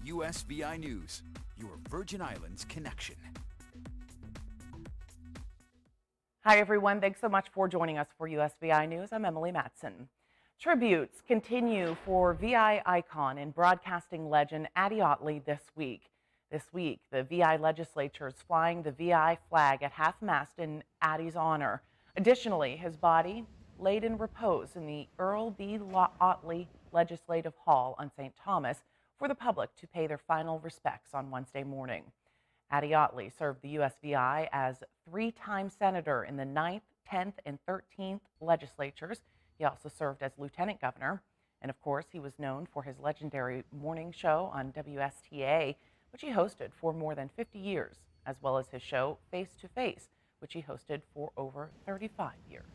USVI News, your Virgin Islands connection. Hi, everyone. Thanks so much for joining us for USVI News. I'm Emily Matson. Tributes continue for VI icon and broadcasting legend Addy Otley this week. This week, the VI legislature is flying the VI flag at half-mast in Addy's honor. Additionally, his body laid in repose in the Earl B. Otley Legislative Hall on St. Thomas for the public to pay their final respects on Wednesday morning. Addy Otley served the USVI as three-time senator in the 9th, 10th, and 13th legislatures. He also served as lieutenant governor. And of course, he was known for his legendary morning show on WSTA, which he hosted for more than 50 years, as well as his show Face to Face, which he hosted for over 35 years.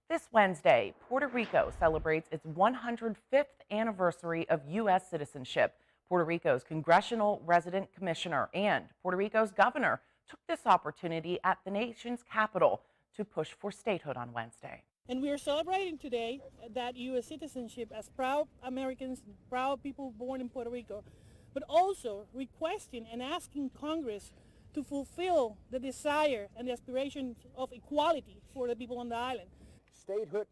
This Wednesday, Puerto Rico celebrates its 105th anniversary of U.S. citizenship. Puerto Rico's Congressional Resident Commissioner and Puerto Rico's governor took this opportunity at the nation's capital to push for statehood on Wednesday. And we are celebrating today that U.S. citizenship as proud Americans, proud people born in Puerto Rico, but also requesting and asking Congress to fulfill the desire and the aspiration of equality for the people on the island. Statehood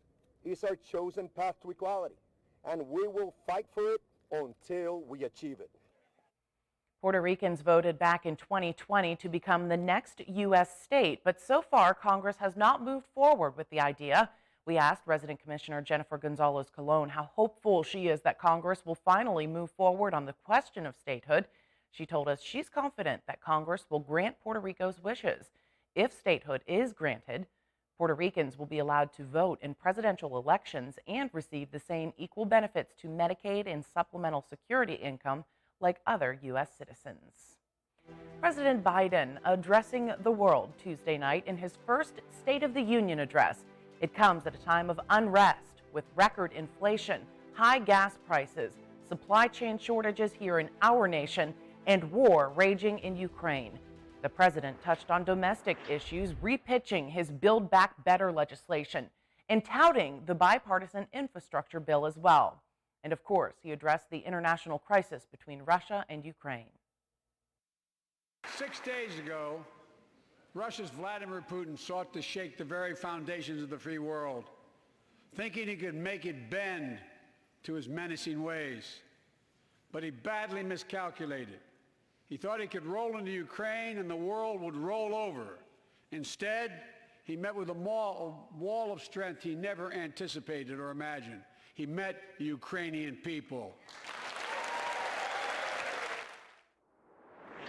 is our chosen path to equality, and we will fight for it until we achieve it. Puerto Ricans voted back in 2020 to become the next U.S. state, but so far Congress has not moved forward with the idea. We asked Resident Commissioner Jennifer Gonzalez-Colon how hopeful she is that Congress will finally move forward on the question of statehood. She told us she's confident that Congress will grant Puerto Rico's wishes. If statehood is granted, Puerto Ricans will be allowed to vote in presidential elections and receive the same equal benefits to Medicaid and supplemental security income like other U.S. citizens. President Biden addressing the world Tuesday night in his first State of the Union address. It comes at a time of unrest with record inflation, high gas prices, supply chain shortages here in our nation, and war raging in Ukraine. The president touched on domestic issues, repitching his Build Back Better legislation and touting the bipartisan infrastructure bill as well. And of course, he addressed the international crisis between Russia and Ukraine. 6 days ago, Russia's Vladimir Putin sought to shake the very foundations of the free world, thinking he could make it bend to his menacing ways. But he badly miscalculated. He thought he could roll into Ukraine and the world would roll over. Instead, he met with a wall of strength he never anticipated or imagined. He met the Ukrainian people.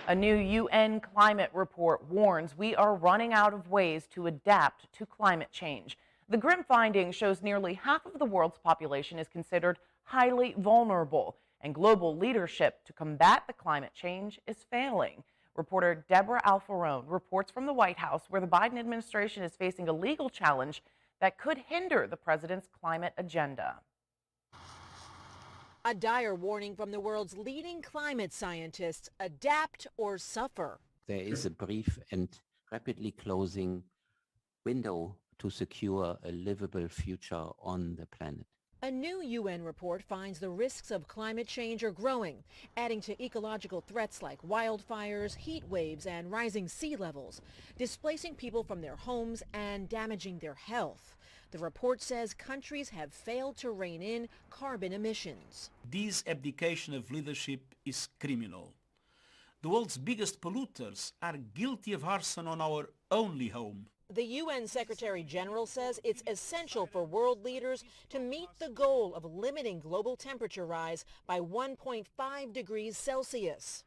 A new UN climate report warns we are running out of ways to adapt to climate change. The grim finding shows nearly half of the world's population is considered highly vulnerable, and global leadership to combat the climate change is failing. Reporter Deborah Alfarone reports from the White House, where the Biden administration is facing a legal challenge that could hinder the president's climate agenda. A dire warning from the world's leading climate scientists: adapt or suffer. There is a brief and rapidly closing window to secure a livable future on the planet. A new UN report finds the risks of climate change are growing, adding to ecological threats like wildfires, heat waves, and rising sea levels, displacing people from their homes and damaging their health. The report says countries have failed to rein in carbon emissions. This abdication of leadership is criminal. The world's biggest polluters are guilty of arson on our only home. The UN Secretary General says it's essential for world leaders to meet the goal of limiting global temperature rise by 1.5 degrees Celsius.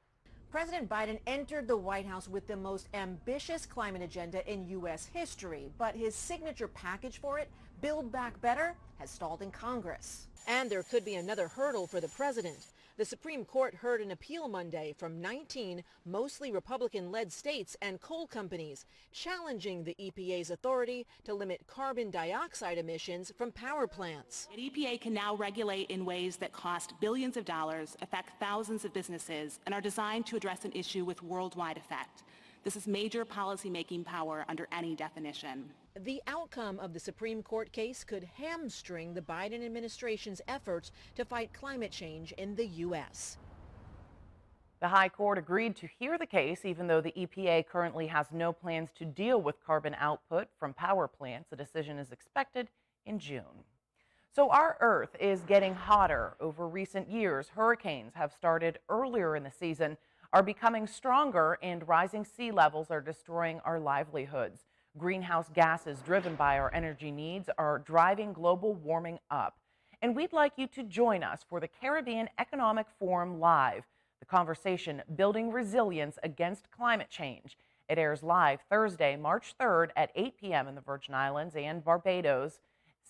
President Biden entered the White House with the most ambitious climate agenda in U.S. history, but his signature package for it, Build Back Better, has stalled in Congress. And there could be another hurdle for the president. The Supreme Court heard an appeal Monday from 19 mostly Republican-led states and coal companies challenging the EPA's authority to limit carbon dioxide emissions from power plants. The EPA can now regulate in ways that cost billions of dollars, affect thousands of businesses, and are designed to address an issue with worldwide effect. This is major policymaking power under any definition. The outcome of the Supreme Court case could hamstring the Biden administration's efforts to fight climate change in the U.S. The High Court agreed to hear the case, even though the EPA currently has no plans to deal with carbon output from power plants. A decision is expected in June. So our Earth is getting hotter. Over recent years, hurricanes have started earlier in the season, are becoming stronger, and rising sea levels are destroying our livelihoods. Greenhouse gases driven by our energy needs are driving global warming up. And we'd like you to join us for the Caribbean Economic Forum Live, the conversation Building Resilience Against Climate Change. It airs live Thursday, March 3rd at 8 p.m. in the Virgin Islands and Barbados,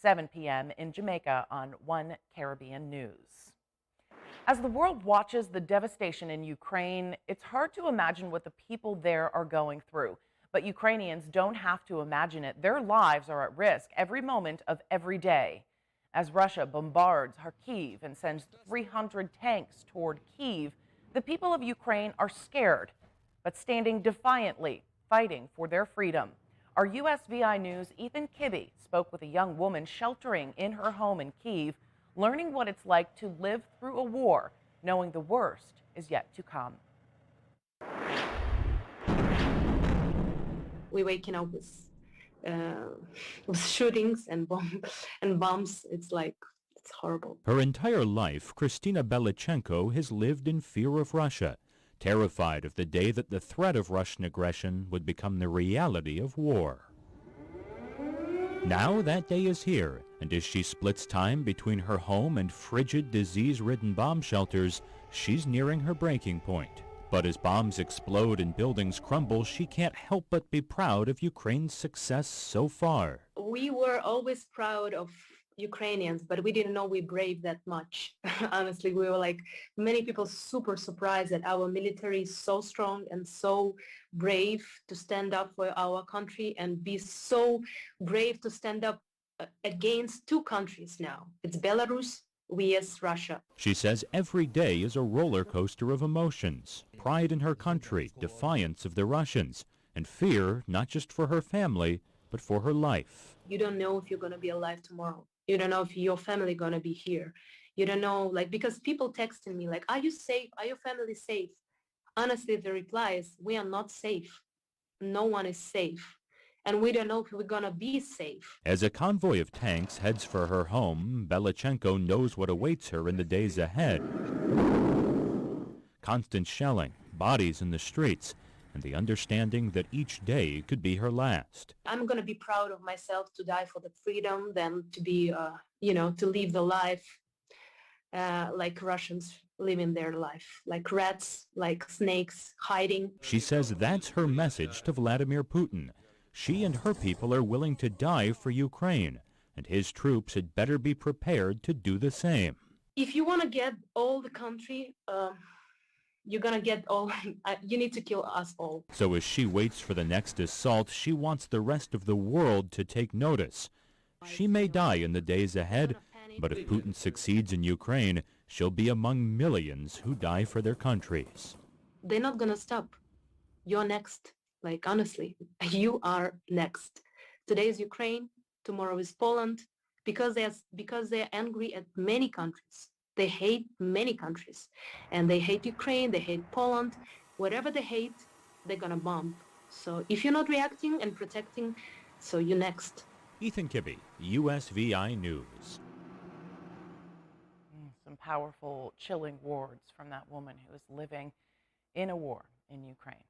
7 p.m. in Jamaica on One Caribbean News. As the world watches the devastation in Ukraine, it's hard to imagine what the people there are going through. But Ukrainians don't have to imagine it. Their lives are at risk every moment of every day. As Russia bombards Kharkiv and sends 300 tanks toward Kyiv, the people of Ukraine are scared, but standing defiantly, fighting for their freedom. Our USVI News' Ethan Kibbe spoke with a young woman sheltering in her home in Kyiv, learning what it's like to live through a war, knowing the worst is yet to come. We're waking up with shootings and bombs. It's horrible. Her entire life, Kristina Belichenko has lived in fear of Russia, terrified of the day that the threat of Russian aggression would become the reality of war. Now that day is here, and as she splits time between her home and frigid, disease-ridden bomb shelters, she's nearing her breaking point. But as bombs explode and buildings crumble, she can't help but be proud of Ukraine's success so far. We were always proud of Ukrainians, but we didn't know we brave that much. Honestly, we were many people super surprised that our military is so strong and so brave to stand up for our country and be so brave to stand up against two countries now. It's Belarus, we as Russia. She says every day is a roller coaster of emotions, pride in her country, defiance of the Russians, and fear not just for her family, but for her life. You don't know if you're going to be alive tomorrow. You don't know if your family going to be here. You don't know, because people texting me, are you safe? Are your family safe? Honestly, the reply is, we are not safe. No one is safe. And we don't know if we're going to be safe. As a convoy of tanks heads for her home, Belichenko knows what awaits her in the days ahead. Constant shelling, bodies in the streets, and the understanding that each day could be her last. I'm going to be proud of myself to die for the freedom than to be, to live the life like Russians living their life, like rats, like snakes, hiding. She says that's her message to Vladimir Putin. She and her people are willing to die for Ukraine, and his troops had better be prepared to do the same. If you want to get all the country, you're going to get all, you need to kill us all. So as she waits for the next assault, she wants the rest of the world to take notice. She may die in the days ahead, but if Putin succeeds in Ukraine, she'll be among millions who die for their countries. They're not going to stop. You're next. Honestly, you are next. Today is Ukraine, tomorrow is Poland, because they're angry at many countries. They hate many countries, and they hate Ukraine, they hate Poland. Whatever they hate, they're gonna bomb. So if you're not reacting and protecting, so you're next. Ethan Kibbe, USVI News. Some powerful, chilling words from that woman who is living in a war in Ukraine.